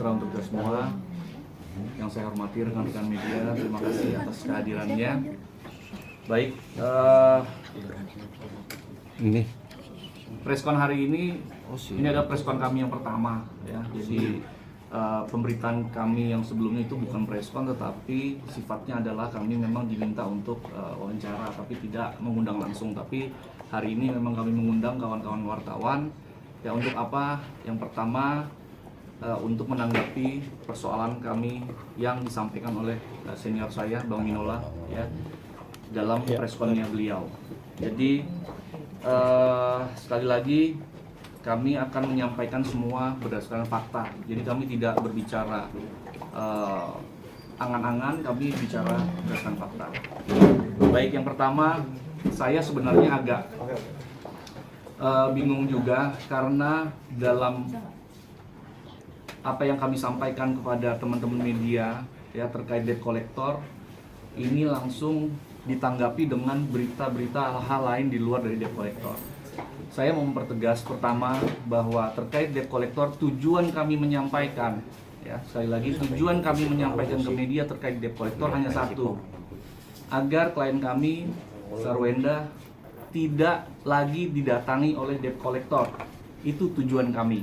sejahtera untuk kita semua. Yang saya hormati rekan-rekan media, terima kasih atas kehadirannya. Baik, Ini preskon hari ini adalah preskon kami yang pertama ya. Jadi pemberitaan kami yang sebelumnya itu bukan preskon, tetapi sifatnya adalah kami memang diminta untuk wawancara, tapi tidak mengundang langsung. Tapi hari ini memang kami mengundang kawan-kawan wartawan. Ya, untuk apa? Yang pertama, untuk menanggapi persoalan kami yang disampaikan oleh senior saya, Bang Minola, ya, dalam preskonnya beliau. Jadi sekali lagi kami akan menyampaikan semua berdasarkan fakta. Jadi kami tidak berbicara angan-angan, kami bicara berdasarkan fakta. Baik, yang pertama, saya sebenarnya agak bingung juga karena dalam apa yang kami sampaikan kepada teman-teman media ya terkait debt collector ini langsung ditanggapi dengan berita-berita hal-hal lain di luar dari debt collector. Saya mau mempertegas pertama bahwa terkait debt collector tujuan kami menyampaikan ya, sekali lagi tujuan kami menyampaikan ke media terkait debt collector hanya satu, agar klien kami Sarwenda tidak lagi didatangi oleh debt collector. Itu tujuan kami.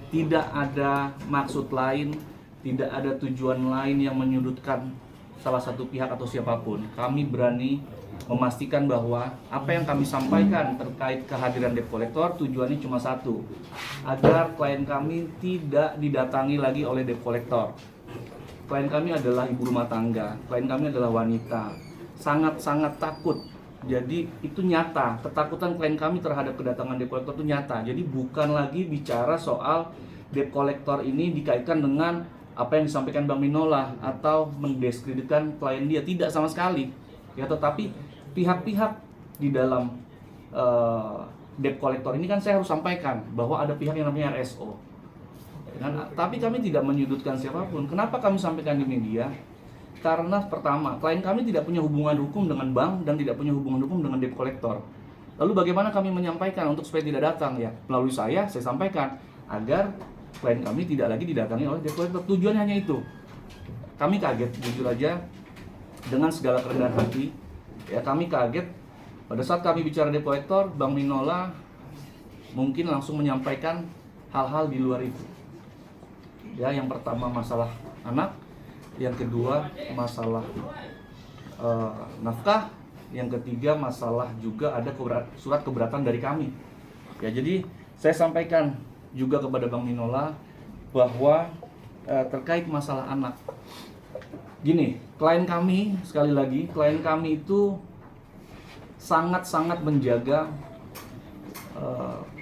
Tidak ada maksud lain, tidak ada tujuan lain yang menyudutkan salah satu pihak atau siapapun. Kami berani memastikan bahwa apa yang kami sampaikan terkait kehadiran debt collector tujuannya cuma satu, agar klien kami tidak didatangi lagi oleh debt collector. Klien kami adalah ibu rumah tangga, klien kami adalah wanita, sangat-sangat takut. Jadi itu nyata, ketakutan klien kami terhadap kedatangan debt collector itu nyata. Jadi bukan lagi bicara soal debt collector ini dikaitkan dengan apa yang disampaikan Bang Minola atau mendiskreditkan klien dia, tidak sama sekali. Ya, tetapi pihak-pihak di dalam debt collector ini kan saya harus sampaikan bahwa ada pihak yang namanya RSO. Tapi kami tidak menyudutkan siapapun. Kenapa kami sampaikan di media? Karena pertama, klien kami tidak punya hubungan hukum dengan bank dan tidak punya hubungan hukum dengan debt collector. Lalu bagaimana kami menyampaikan untuk supaya tidak datang ya? Melalui saya sampaikan agar klien kami tidak lagi didatangi oleh debt collector. Tujuannya hanya itu. Kami kaget, jujur aja, dengan segala kerendahan hati. Ya, kami kaget pada saat kami bicara debt collector, Bang Minola mungkin langsung menyampaikan hal-hal di luar itu. Ya, yang pertama masalah anak, yang kedua masalah nafkah, yang ketiga masalah juga ada surat keberatan dari kami. Ya, jadi saya sampaikan juga kepada Bang Minola bahwa terkait masalah anak, gini, klien kami, sekali lagi, klien kami itu sangat-sangat menjaga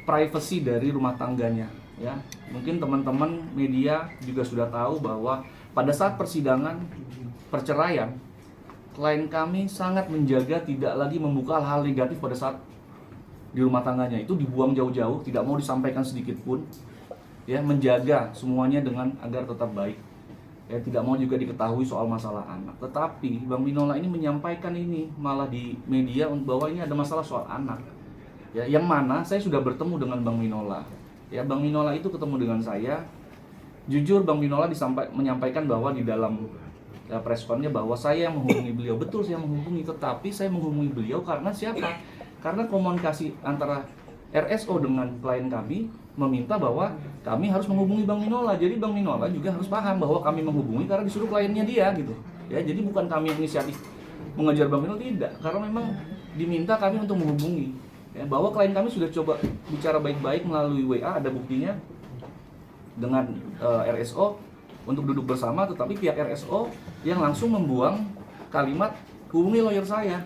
privasi dari rumah tangganya. Ya, mungkin teman-teman media juga sudah tahu bahwa pada saat persidangan perceraian, klien kami sangat menjaga tidak lagi membuka hal-hal negatif pada saat di rumah tangganya. Itu dibuang jauh-jauh, tidak mau disampaikan sedikit pun. Ya, menjaga semuanya dengan agar tetap baik. Ya, tidak mau juga diketahui soal masalah anak. Tetapi Bang Minola ini menyampaikan ini malah di media bahwa ini ada masalah soal anak. Ya, yang mana saya sudah bertemu dengan Bang Minola. Ya, Bang Minola itu ketemu dengan saya. Jujur Bang Minola menyampaikan bahwa di dalam preskonnya bahwa saya yang menghubungi beliau. Betul, saya menghubungi, tetapi saya menghubungi beliau karena siapa? Karena komunikasi antara RSO dengan klien kami meminta bahwa kami harus menghubungi Bang Minola. Jadi Bang Minola juga harus paham bahwa kami menghubungi karena disuruh kliennya dia gitu. Ya, jadi bukan kami yang inisiatif mengejar Bang Minola, tidak. Karena memang diminta kami untuk menghubungi. Ya, bahwa klien kami sudah coba bicara baik-baik melalui WA, ada buktinya, dengan RSO untuk duduk bersama, tetapi pihak RSO yang langsung membuang kalimat hubungi lawyer saya.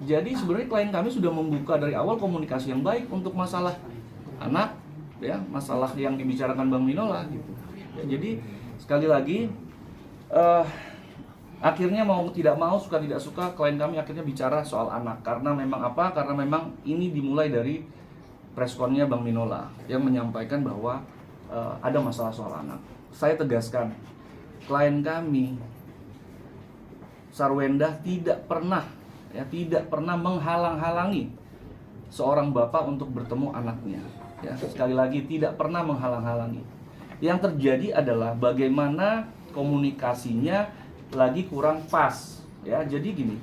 Jadi sebenarnya klien kami sudah membuka dari awal komunikasi yang baik untuk masalah anak, ya, masalah yang dibicarakan Bang Minola gitu. Ya, jadi sekali lagi akhirnya mau tidak mau, suka tidak suka, klien kami akhirnya bicara soal anak. Karena memang apa? Karena memang ini dimulai dari preskonnya Bang Minola yang menyampaikan bahwa ada masalah soal anak. Saya tegaskan, klien kami Sarwenda tidak pernah menghalang-halangi seorang bapak untuk bertemu anaknya. Ya, sekali lagi tidak pernah menghalang-halangi. Yang terjadi adalah bagaimana komunikasinya lagi kurang pas, ya. Jadi gini,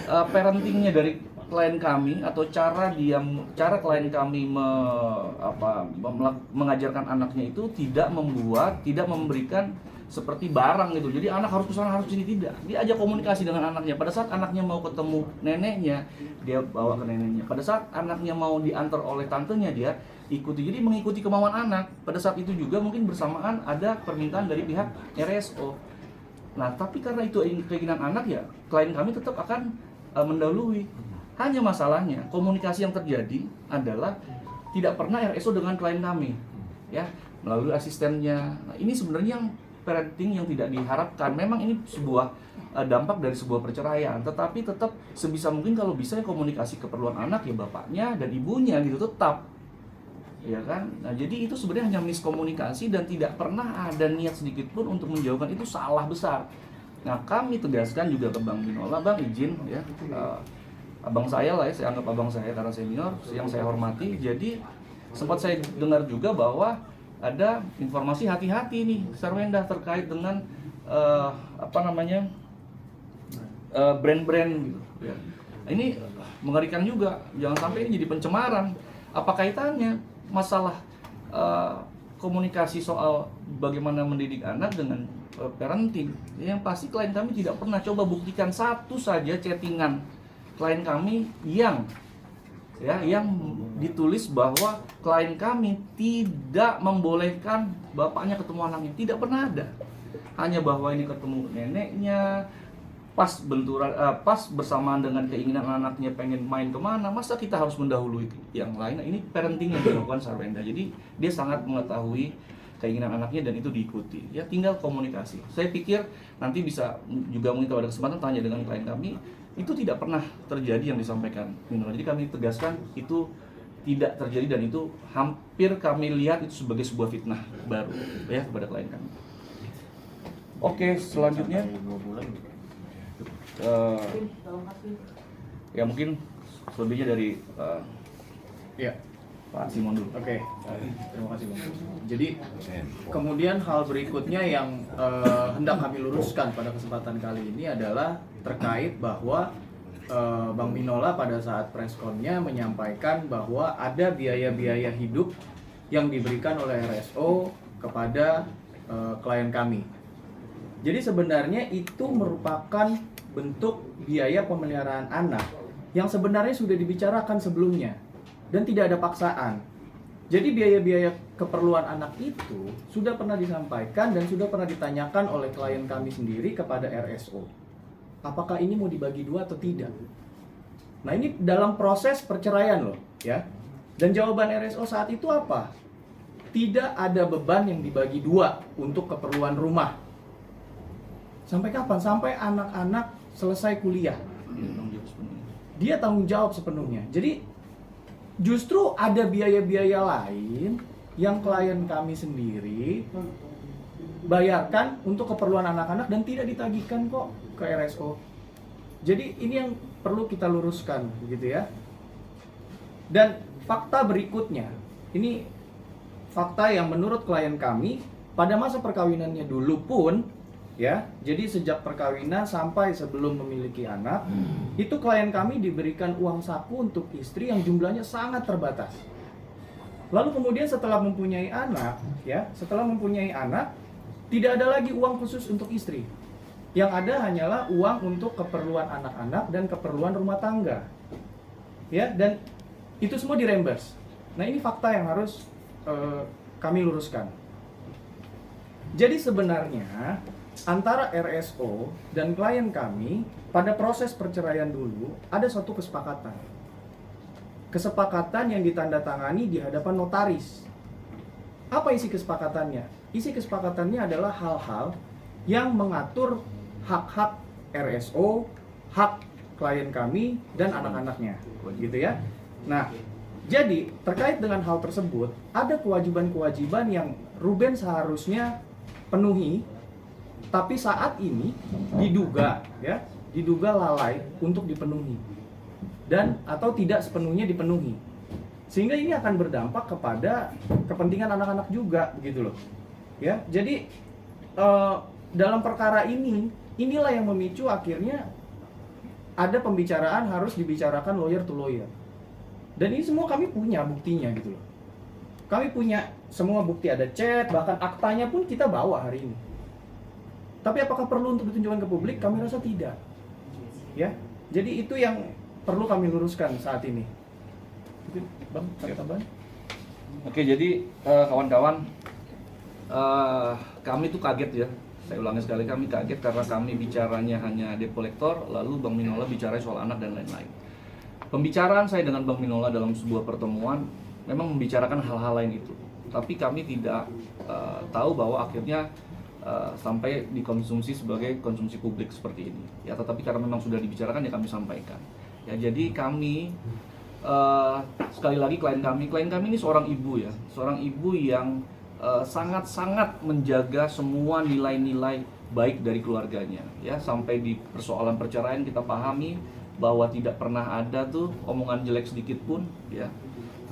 parentingnya dari klien kami atau cara klien kami mengajarkan anaknya itu tidak memberikan seperti barang gitu. Jadi anak harus kesana, harus sini, tidak. Dia ajak komunikasi dengan anaknya. Pada saat anaknya mau ketemu neneknya, dia bawa ke neneknya. Pada saat anaknya mau diantar oleh tantenya, dia ikuti. Jadi mengikuti kemauan anak. Pada saat itu juga mungkin bersamaan ada permintaan dari pihak RSO. Nah, tapi karena itu keinginan anak, ya klien kami tetap akan mendahului. Hanya masalahnya komunikasi yang terjadi adalah tidak pernah RSO dengan klien kami, ya, melalui asistennya. Nah, ini sebenarnya yang parenting yang tidak diharapkan. Memang ini sebuah dampak dari sebuah perceraian, tetapi tetap sebisa mungkin kalau bisa ya komunikasi keperluan anak, ya bapaknya dan ibunya gitu tetap, ya kan. Nah, jadi itu sebenarnya hanya miskomunikasi dan tidak pernah ada niat sedikit pun untuk menjauhkan. Itu salah besar. Nah, kami tegaskan juga ke Bang Minola, Bang izin ya, abang saya lah ya, saya anggap abang saya karena senior yang saya hormati. Jadi sempat saya dengar juga bahwa ada informasi hati-hati nih Sarwenda terkait dengan brand-brand gitu ya. Ini mengerikan juga, jangan sampai ini jadi pencemaran. Apa kaitannya masalah komunikasi soal bagaimana mendidik anak dengan parenting? Yang pasti klien kami tidak pernah coba buktikan satu saja chattingan klien kami yang ditulis bahwa klien kami tidak membolehkan bapaknya ketemu anaknya. Tidak pernah ada. Hanya bahwa ini ketemu neneknya, pas bersamaan dengan keinginan anaknya pengen main kemana. Masa kita harus mendahului yang lain? Nah, ini parenting yang dilakukan Sarwenda. Jadi dia sangat mengetahui keinginan anaknya dan itu diikuti. Ya tinggal komunikasi. Saya pikir nanti bisa juga mungkin kalau ada kesempatan tanya dengan klien kami. Itu tidak pernah terjadi yang disampaikan Minola. Jadi kami tegaskan itu tidak terjadi dan itu hampir kami lihat itu sebagai sebuah fitnah baru ya kepada klien kami. Oke, selanjutnya ya mungkin selebihnya dari ya Pak Simon dulu. Oke, terima kasih Bang. Jadi kemudian hal berikutnya yang hendak kami luruskan pada kesempatan kali ini adalah terkait bahwa Bang Minola pada saat presscon-nya menyampaikan bahwa ada biaya-biaya hidup yang diberikan oleh RSO kepada klien kami. Jadi sebenarnya itu merupakan bentuk biaya pemeliharaan anak yang sebenarnya sudah dibicarakan sebelumnya dan tidak ada paksaan. Jadi biaya-biaya keperluan anak itu sudah pernah disampaikan dan sudah pernah ditanyakan oleh klien kami sendiri kepada RSO. Apakah ini mau dibagi dua atau tidak? Nah, ini dalam proses perceraian loh, ya. Dan jawaban RSO saat itu apa? Tidak ada beban yang dibagi dua untuk keperluan rumah. Sampai kapan? Sampai anak-anak selesai kuliah. Dia tanggung jawab sepenuhnya. Jadi justru ada biaya-biaya lain yang klien kami sendiri bayarkan untuk keperluan anak-anak dan tidak ditagihkan kok ke RSO. Jadi ini yang perlu kita luruskan, begitu ya. Dan fakta berikutnya, ini fakta yang menurut klien kami pada masa perkawinannya dulu pun, ya. Jadi sejak perkawinan sampai sebelum memiliki anak, itu klien kami diberikan uang saku untuk istri yang jumlahnya sangat terbatas. Lalu kemudian setelah mempunyai anak, ya, tidak ada lagi uang khusus untuk istri. Yang ada hanyalah uang untuk keperluan anak-anak dan keperluan rumah tangga. Ya, dan itu semua direimburse. Nah, ini fakta yang harus kami luruskan. Jadi sebenarnya antara RSO dan klien kami pada proses perceraian dulu ada suatu kesepakatan. Kesepakatan yang ditandatangani di hadapan notaris. Apa isi kesepakatannya? Isi kesepakatannya adalah hal-hal yang mengatur hak-hak RSO, hak klien kami dan anak-anaknya, gitu ya. Nah, jadi terkait dengan hal tersebut ada kewajiban-kewajiban yang Ruben seharusnya penuhi, tapi saat ini diduga lalai untuk dipenuhi dan atau tidak sepenuhnya dipenuhi, sehingga ini akan berdampak kepada kepentingan anak-anak juga, begitu loh. Ya, jadi dalam perkara inilah yang memicu akhirnya ada pembicaraan harus dibicarakan lawyer to lawyer. Dan ini semua kami punya buktinya gitu loh. Kami punya semua bukti, ada chat, bahkan aktanya pun kita bawa hari ini. Tapi apakah perlu untuk ditunjukkan ke publik? Kami rasa tidak. Ya, jadi itu yang perlu kami luruskan saat ini. Mungkin Bang, ada tambahan? Oke, jadi kawan-kawan, kami tuh kaget ya. Saya ulangi sekali, kami kaget karena kami bicaranya hanya debt collector, lalu Bang Minola bicara soal anak dan lain-lain. Pembicaraan saya dengan Bang Minola dalam sebuah pertemuan memang membicarakan hal-hal lain itu. Tapi kami tidak tahu bahwa akhirnya sampai dikonsumsi sebagai konsumsi publik seperti ini. Ya, tetapi karena memang sudah dibicarakan ya kami sampaikan. Ya, jadi kami sekali lagi klien kami ini seorang ibu ya, seorang ibu yang sangat-sangat menjaga semua nilai-nilai baik dari keluarganya. Ya, sampai di persoalan perceraian kita pahami bahwa tidak pernah ada tuh omongan jelek sedikit pun, ya.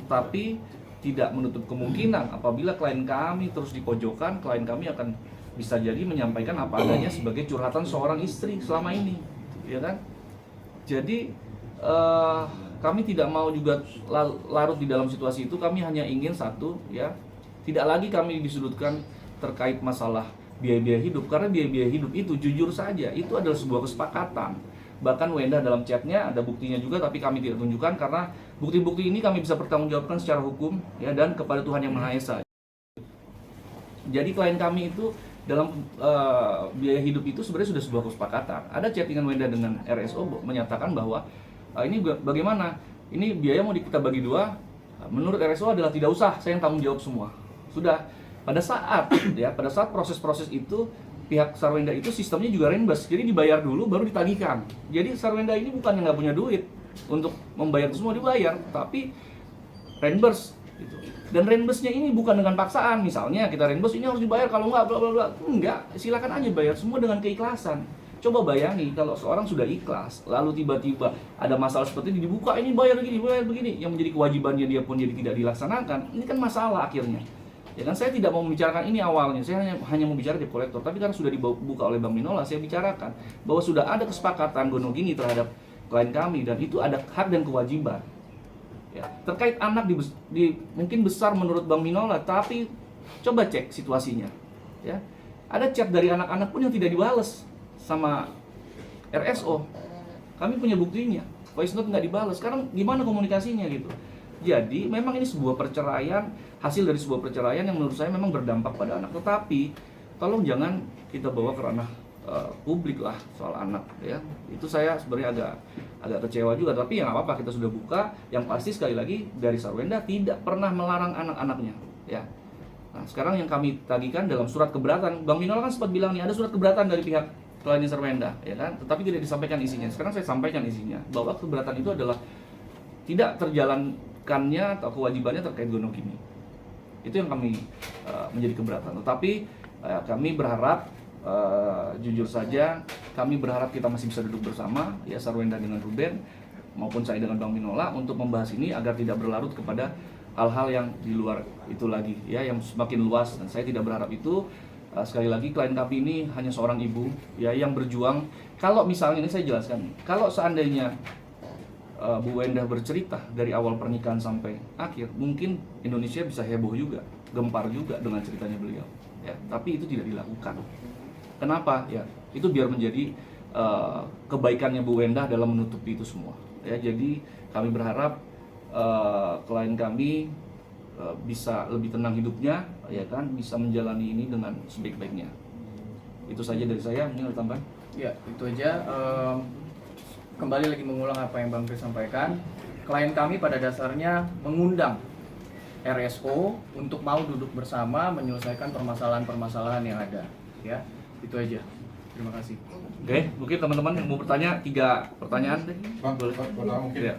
Tetapi tidak menutup kemungkinan apabila klien kami terus dipojokkan, klien kami akan bisa jadi menyampaikan apa adanya sebagai curhatan seorang istri selama ini, ya kan? Jadi kami tidak mau juga larut di dalam situasi itu. Kami hanya ingin satu, ya, tidak lagi kami disudutkan terkait masalah biaya-biaya hidup, karena biaya-biaya hidup itu jujur saja itu adalah sebuah kesepakatan. Bahkan Wenda dalam chatnya ada buktinya juga, tapi kami tidak tunjukkan karena bukti-bukti ini kami bisa pertanggungjawabkan secara hukum, ya, dan kepada Tuhan Yang Maha Esa. Jadi klien kami itu dalam biaya hidup itu sebenarnya sudah sebuah kesepakatan. Ada chattingan Wenda dengan RSO menyatakan bahwa ini bagaimana? Ini biaya mau kita bagi dua. Menurut RSO adalah tidak usah, saya yang tanggung jawab semua. Sudah pada saat proses-proses itu pihak Sarwenda itu sistemnya juga reimburse, jadi dibayar dulu baru ditagihkan. Jadi Sarwenda ini bukan yang nggak punya duit untuk membayar itu semua, dibayar, tapi reimburse gitu. Dan reimburse-nya ini bukan dengan paksaan, misalnya kita reimburse ini harus dibayar, kalau nggak bla bla bla. Enggak, silakan aja bayar semua dengan keikhlasan. Coba bayangi kalau seorang sudah ikhlas, lalu tiba-tiba ada masalah seperti ini, dibuka, ini bayar begini, yang menjadi kewajibannya dia pun jadi tidak dilaksanakan. Ini kan masalah akhirnya. Ya kan, saya tidak mau membicarakan ini awalnya, saya hanya membicarakan debt collector. Tapi karena sudah dibuka oleh Bang Minola, saya bicarakan bahwa sudah ada kesepakatan gonogini terhadap klien kami, dan itu ada hak dan kewajiban. Ya, terkait anak mungkin besar menurut Bang Minola, tapi coba cek situasinya. Ya, ada chat dari anak-anak pun yang tidak dibales sama RSO. Kami punya buktinya, voice note nggak dibales. Sekarang gimana komunikasinya gitu? Jadi memang ini sebuah perceraian, hasil dari sebuah perceraian yang menurut saya memang berdampak pada anak. Tetapi tolong jangan kita bawa ke ranah publik lah soal anak, ya. Itu saya sebenarnya agak kecewa juga. Tapi yang apa-apa, kita sudah buka. Yang pasti sekali lagi dari Sarwenda tidak pernah melarang anak-anaknya, ya. Nah, sekarang yang kami tagihkan dalam surat keberatan, Bang Minola kan sempat bilang nih ada surat keberatan dari pihak klien Sarwenda, ya kan, tetapi tidak disampaikan isinya. Sekarang saya sampaikan isinya bahwa keberatan itu adalah tidak terjalankannya atau kewajibannya terkait gonogini. Itu yang kami menjadi keberatan. Tetapi kami berharap, jujur saja, kami berharap kita masih bisa duduk bersama, ya, Sarwenda dengan Ruben maupun saya dengan Bang Minola untuk membahas ini agar tidak berlarut kepada hal-hal yang di luar itu lagi, ya, yang semakin luas. Dan saya tidak berharap itu. Sekali lagi, klien kami ini hanya seorang ibu, ya, yang berjuang. Kalau misalnya, ini saya jelaskan, kalau seandainya Bu Wenda bercerita dari awal pernikahan sampai akhir, mungkin Indonesia bisa heboh juga, gempar juga dengan ceritanya beliau, ya. Tapi itu tidak dilakukan. Kenapa? Ya, itu biar menjadi kebaikannya Bu Wenda dalam menutupi itu semua, ya. Jadi kami berharap klien kami bisa lebih tenang hidupnya, ya kan, bisa menjalani ini dengan sebaik-baiknya. Itu saja dari saya. Mungkin ada tambahan? Ya, itu aja. Kembali lagi mengulang apa yang Bang Kris sampaikan. Klien kami pada dasarnya mengundang RSO untuk mau duduk bersama menyelesaikan permasalahan-permasalahan yang ada. Ya, itu aja. Terima kasih. Oke, mungkin teman-teman yang mau bertanya, 3 pertanyaan. Bang, mungkin Ya.